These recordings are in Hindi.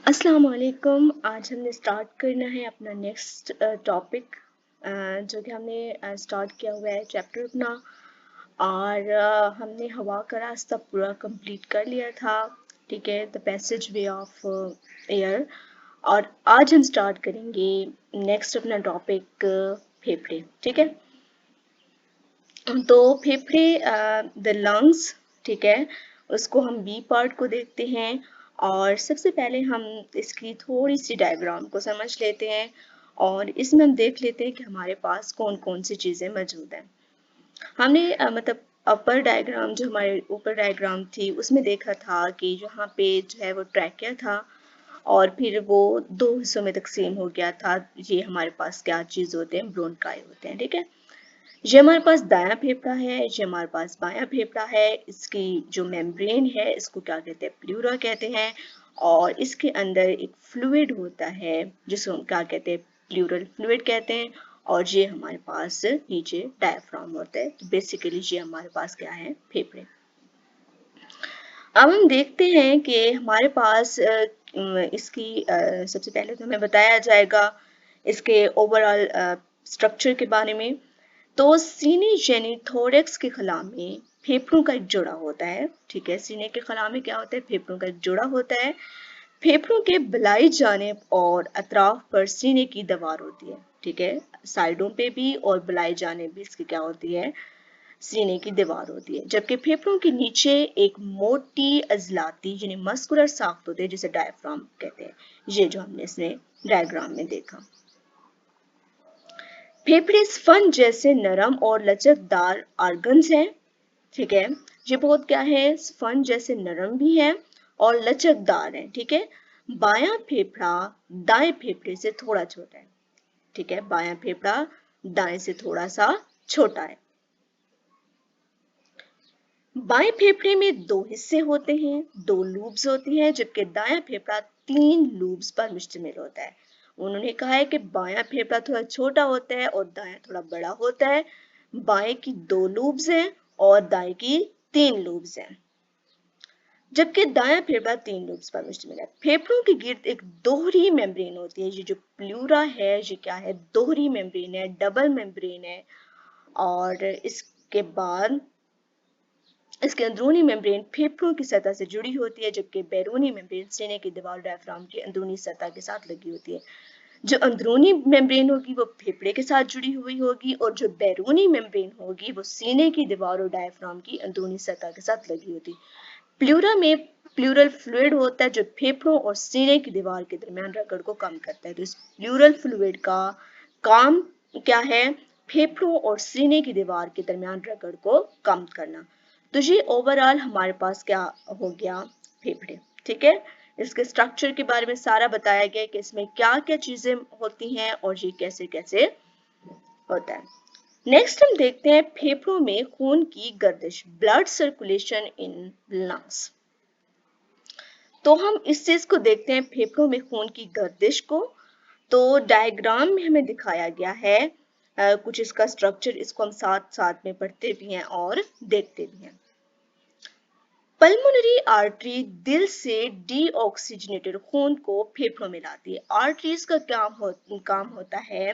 अस्सलाम वालेकुम। आज हमने स्टार्ट करना है अपना नेक्स्ट टॉपिक जो कि हमने स्टार्ट किया हुआ है चैप्टर अपना। और हमने हवा का रास्ता पूरा कंप्लीट कर लिया था। ठीक है, the passage way of air. और आज हम स्टार्ट करेंगे नेक्स्ट अपना टॉपिक फेफड़े। ठीक है, तो फेफड़े द लंग्स। ठीक है, उसको हम बी पार्ट को देखते हैं। और सबसे पहले हम इसकी थोड़ी सी डायग्राम को समझ लेते हैं और इसमें हम देख लेते हैं कि हमारे पास कौन कौन सी चीज़ें मौजूद हैं। हमने मतलब अपर डायग्राम, जो हमारे ऊपर डायग्राम थी, उसमें देखा था कि यहाँ पे जो है वो ट्रैकिया था और फिर वो दो हिस्सों में तकसीम हो गया था। ये हमारे पास क्या चीज़ होते हैं, ब्रोंकाई होते हैं। ठीक है, ये हमारे पास दायां फेफड़ा है, ये हमारे पास बायां फेफड़ा है। इसकी जो मेम्ब्रेन है इसको क्या कहते हैं, प्लूरा कहते हैं। और इसके अंदर एक फ्लूइड होता है जिसको हम क्या कहते हैं, प्लूरल फ्लूइड कहते हैं। और ये हमारे पास नीचे डायफ्राम होता है। तो बेसिकली ये हमारे पास क्या है, फेफड़े। अब हम देखते हैं कि हमारे पास इसकी सबसे पहले तो हमें बताया जाएगा इसके ओवरऑल स्ट्रक्चर के बारे में। तो सीने यानी थोरेक्स के खला में फेफड़ों का एक जोड़ा होता है। ठीक है, सीने के खला में क्या होता है, फेफड़ों का एक जोड़ा होता है। फेफड़ों के बलाई जानिब और अतराफ पर सीने की दीवार होती है। ठीक है, साइडों पे भी और बलाई जानिब भी इसकी क्या होती है, सीने की दीवार होती है। जबकि फेफड़ों के नीचे एक मोटी अजलाती यानी मस्कुलर साख्त होती है जिसे डायफ्राम कहते हैं। ये जो हमने इसमें डायग्राम में देखा, फेफड़े स्पंज जैसे नरम और लचकदार ऑर्गन्स हैं। ठीक है, ये बहुत क्या है, स्पंज जैसे नरम भी है और लचकदार है। ठीक है, बायां फेफड़ा दाएं फेफड़े से थोड़ा छोटा है। ठीक है, बायां फेफड़ा दाएं से थोड़ा सा छोटा है। बाएं फेफड़े में दो हिस्से होते हैं, दो लूब्स होती हैं, जबकि दायां फेफड़ा तीन लूब्स पर मुश्तमिल होता है। उन्होंने कहा है कि बायां फेफड़ा थोड़ा छोटा होता है और दायां थोड़ा बड़ा होता है। बाएं की दो लूब्स हैं और दाएं की तीन लूब्स हैं, जबकि दायां फेफड़ा तीन लूब्स पर मुश्तमिल है। फेफड़ों के गिर्द एक दोहरी मेम्ब्रेन होती है। ये जो प्लूरा है ये क्या है, दोहरी मेम्ब्रेन है, डबल मेम्ब्रेन है। और इसके बाद इसके अंदरूनी मेम्ब्रेन फेफड़ों की सतह से जुड़ी होती है, जबकि बैरूनी मेम्ब्रेन सीने की दीवार डायफ्राम की अंदरूनी सतह के साथ लगी होती है। जो अंदरूनी मेम्ब्रेन होगी वो फेफड़े के साथ जुड़ी हुई होगी और जो बैरूनी मेम्ब्रेन होगी वो सीने की दीवार और डायफ्राम की अंदरूनी सतह के साथ लगी होती है। प्लूरा में प्लूरल फ्लूइड होता है जो फेफड़ों और सीने की दीवार के दरमियान रगड़ को कम करता है। तो इस प्लूरल फ्लूइड का काम क्या है, फेफड़ों और सीने की दीवार के दरमियान रगड़ को कम करना। तो ये ओवरऑल हमारे पास क्या हो गया, फेफड़े। ठीक है, इसके स्ट्रक्चर के बारे में सारा बताया गया कि इसमें क्या क्या चीजें होती हैं और ये कैसे कैसे होता है। नेक्स्ट हम देखते हैं फेफड़ों में खून की गर्दिश, ब्लड सर्कुलेशन इन लंग्स। तो हम इस चीज को देखते हैं, फेफड़ों में खून की गर्दिश को। तो डायग्राम में हमें दिखाया गया है कुछ इसका स्ट्रक्चर, इसको हम साथ साथ में पढ़ते भी हैं और देखते भी हैं। पल्मोनरी आर्टरी दिल से डीऑक्सीजनेटेड खून को फेफड़ों में लाती है। आर्टरीज का काम होता है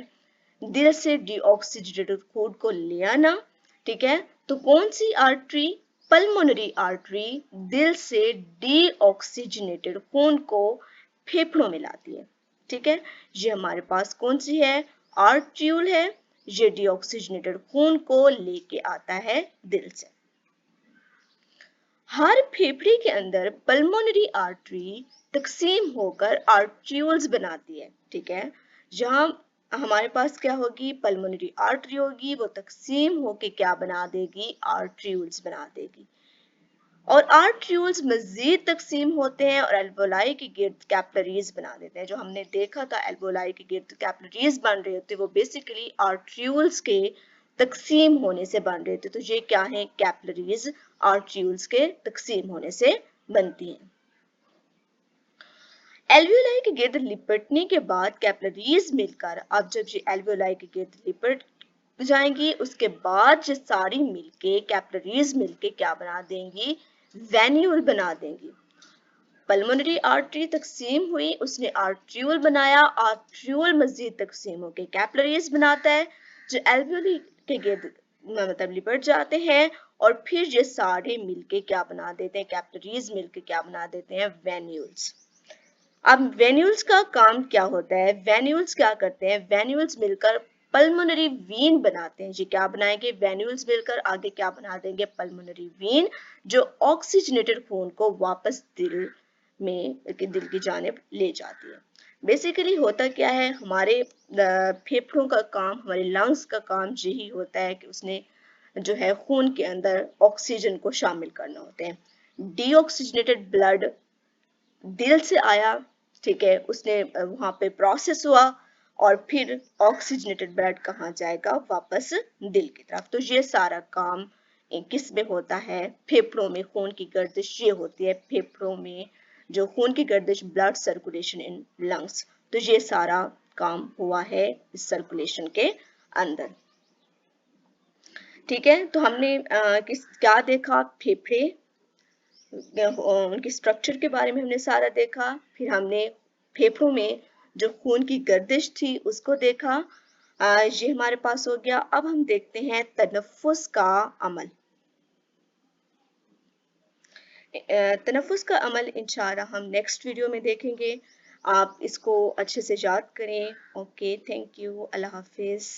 दिल से डीऑक्सीजनेटेड खून को ले आना। ठीक है, तो कौन सी आर्टरी, पल्मोनरी आर्टरी दिल से डीऑक्सीजनेटेड खून को फेफड़ों में लाती है। ठीक है, ये हमारे पास कौन सी है, आर्ट्रियूल है। ये डीऑक्सीजनेटेड खून को लेके आता है दिल से। हर फेफड़े के अंदर पल्मोनरी आर्टरी तकसीम होकर आर्ट्रियोल्स बनाती है। ठीक है, जहां हमारे पास क्या होगी, पल्मोनरी आर्टरी होगी, वो तकसीम होकर क्या बना देगी, आर्ट्रियोल्स बना देगी। और आर्ट्रियोल्स मजीद तकसीम होते हैं और एल्वोलाई के गिर्द कैपिलरीज बना देते हैं। जो हमने देखा था एल्वोलाई के गिर्द कैपिलरीज बन रहे होते, वो बेसिकली आर्ट्रियोल्स के तकसीम होने से बन रहे थे। तो ये क्या है, कैपिलरीज आर्ट्रियोल्स के तकसीम होने से बनती हैं। एल्वियोलाई के गिर्द लिपटने के बाद कैपिलरीज मिलकर, अब जब ये एल्वियोलाई के गिर्द लिपट जाएंगी उसके बाद ये सारी मिलके कैपिलरीज मिलके क्या बना देंगी, वेन्यूल बना देंगी। पल्मोनरी आर्टरी तकसीम हुई, उसने आर्ट्रियोल बनाया, आर्ट्रियोल मजीद तकसीम होकर कैपिलरीज बनाता है जो एल्वियोली के गिर्द मतलब लिपट जाते हैं और फिर ये सारे मिलके क्या बना देते हैं, कैपिलरीज मिलके क्या बना देते हैं, वेन्यूल्स। अब वेन्यूल्स का काम क्या होता है, वेन्यूल्स क्या करते हैं, वेन्यूल्स मिलकर पल्मोनरी वीन बनाते हैं। जी क्या बनाएंगे, वेन्यूल्स मिलकर आगे क्या बना देंगे, पल्मोनरी वीन, जो ऑक्सीजनेटेड खून को वापस दिल की जानिब ले जाती है। बेसिकली होता क्या है, हमारे फेफड़ों का काम, हमारे लंग्स का काम यही होता है कि उसने जो है खून के अंदर ऑक्सीजन को शामिल करना होते हैं। डीऑक्सीजनेटेड ब्लड दिल से आया, ठीक है, उसने वहां पे प्रोसेस हुआ और फिर ऑक्सीजनेटेड ब्लड कहाँ जाएगा, वापस दिल की तरफ। तो ये सारा काम किस में होता है, फेफड़ों में खून की गर्दिश ये होती है, फेफड़ों में जो खून की गर्दिश, ब्लड सर्कुलेशन इन लंग्स। तो ये सारा काम हुआ है इस सर्कुलेशन के अंदर। ठीक है, तो हमने क्या देखा, फेफड़े, उनके स्ट्रक्चर के बारे में हमने सारा देखा, फिर हमने फेफड़ों में जो खून की गर्दिश थी उसको देखा, ये हमारे पास हो गया। अब हम देखते हैं तनफ्फुस का अमल। तनफ्फुस का अमल इंशाअल्लाह हम नेक्स्ट वीडियो में देखेंगे। आप इसको अच्छे से याद करें। Okay, thank you, Allah Hafiz.